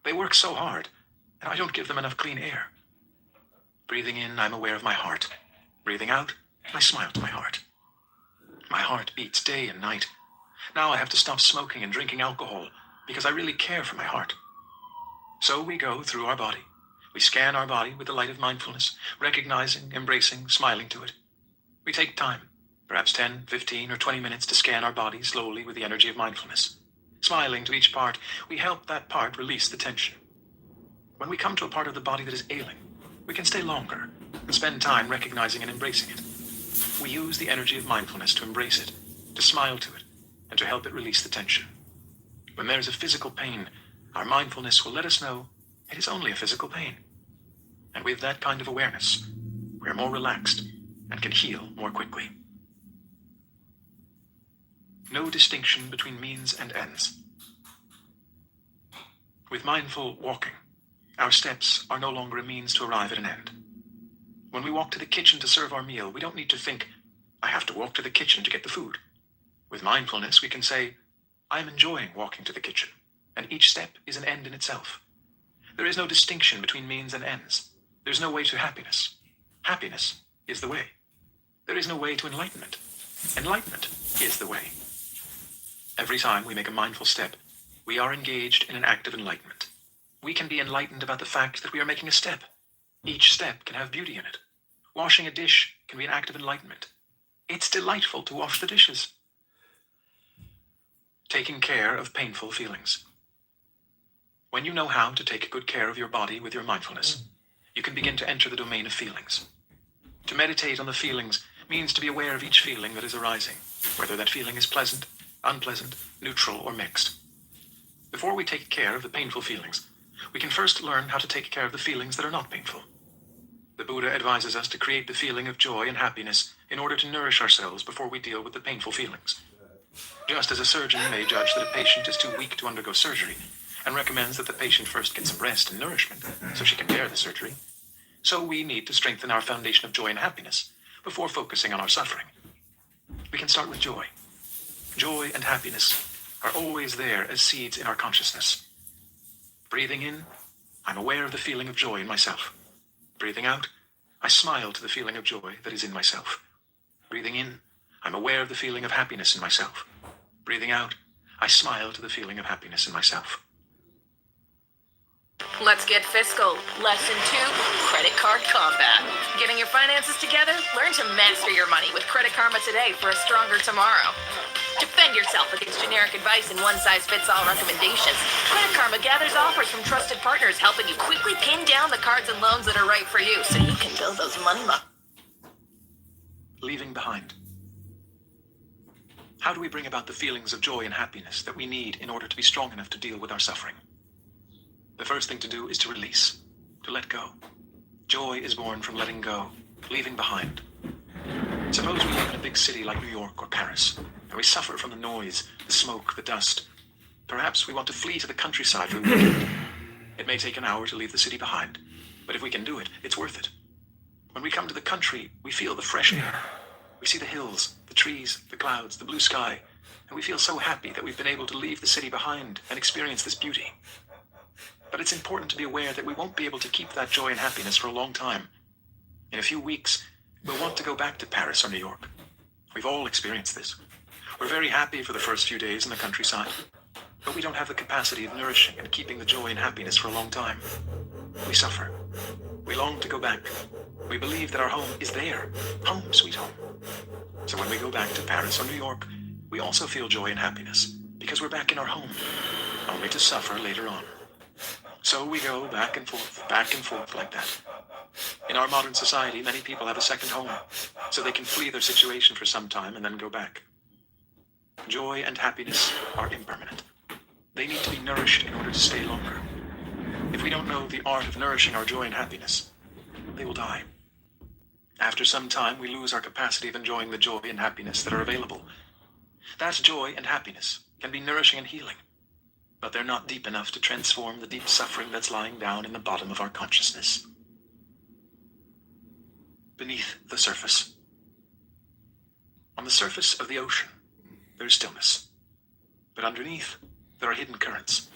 They work so hard, and I don't give them enough clean air. Breathing in, I'm aware of my heart. Breathing out, I smile to my heart. My heart beats day and night. Now I have to stop smoking and drinking alcohol because I really care for my heart. So we go through our body. We scan our body with the light of mindfulness, recognizing, embracing, smiling to it. We take time, perhaps 10, 15, or 20 minutes to scan our body slowly with the energy of mindfulness. Smiling to each part, we help that part release the tension. When we come to a part of the body that is ailing, we can stay longer and spend time recognizing and embracing it. We use the energy of mindfulness to embrace it, to smile to it, and to help it release the tension. When there is a physical pain, our mindfulness will let us know it is only a physical pain. And with that kind of awareness, we are more relaxed and can heal more quickly. No distinction between means and ends. With mindful walking, our steps are no longer a means to arrive at an end. When we walk to the kitchen to serve our meal, we don't need to think, I have to walk to the kitchen to get the food. With mindfulness, we can say, I am enjoying walking to the kitchen, and each step is an end in itself. There is no distinction between means and ends. There's no way to happiness. Happiness is the way. There is no way to enlightenment. Enlightenment is the way. Every time we make a mindful step, we are engaged in an act of enlightenment. We can be enlightened about the fact that we are making a step. Each step can have beauty in it. Washing a dish can be an act of enlightenment. It's delightful to wash the dishes. Taking care of painful feelings. When you know how to take good care of your body with your mindfulness, you can begin to enter the domain of feelings. To meditate on the feelings means to be aware of each feeling that is arising, whether that feeling is pleasant, unpleasant, neutral, or mixed. Before we take care of the painful feelings, we can first learn how to take care of the feelings that are not painful. The Buddha advises us to create the feeling of joy and happiness in order to nourish ourselves before we deal with the painful feelings. Just as a surgeon may judge that a patient is too weak to undergo surgery and recommends that the patient first get some rest and nourishment so she can bear the surgery, so we need to strengthen our foundation of joy and happiness before focusing on our suffering. We can start with joy. Joy and happiness are always there as seeds in our consciousness. Breathing in, I'm aware of the feeling of joy in myself. Breathing out, I smile to the feeling of joy that is in myself. Breathing in, I'm aware of the feeling of happiness in myself. Breathing out, I smile to the feeling of happiness in myself. Let's get fiscal. Lesson 2, credit card combat. Getting your finances together? Learn to master your money with Credit Karma today for a stronger tomorrow. Defend yourself against generic advice and one-size-fits-all recommendations. Credit Karma gathers offers from trusted partners, helping you quickly pin down the cards and loans that are right for you so you can build those money Leaving behind. How do we bring about the feelings of joy and happiness that we need in order to be strong enough to deal with our suffering? The first thing to do is to release, to let go. Joy is born from letting go, leaving behind. Suppose we live in a big city like New York or Paris, and we suffer from the noise, the smoke, the dust. Perhaps we want to flee to the countryside for a weekend. It may take an hour to leave the city behind, but if we can do it, it's worth it. When we come to the country, we feel the fresh air. We see the hills, the trees, the clouds, the blue sky, and we feel so happy that we've been able to leave the city behind and experience this beauty. But it's important to be aware that we won't be able to keep that joy and happiness for a long time. In a few weeks, we'll want to go back to Paris or New York. We've all experienced this. We're very happy for the first few days in the countryside, but we don't have the capacity of nourishing and keeping the joy and happiness for a long time. We suffer. We long to go back. We believe that our home is there. Home, sweet home. So when we go back to Paris or New York, we also feel joy and happiness because we're back in our home, only to suffer later on. So we go back and forth like that. In our modern society, many people have a second home, so they can flee their situation for some time and then go back. Joy and happiness are impermanent. They need to be nourished in order to stay longer. If we don't know the art of nourishing our joy and happiness, they will die. After some time, we lose our capacity of enjoying the joy and happiness that are available. That joy and happiness can be nourishing and healing, but they're not deep enough to transform the deep suffering that's lying down in the bottom of our consciousness. Beneath the surface. On the surface of the ocean, there is stillness. But underneath, there are hidden currents.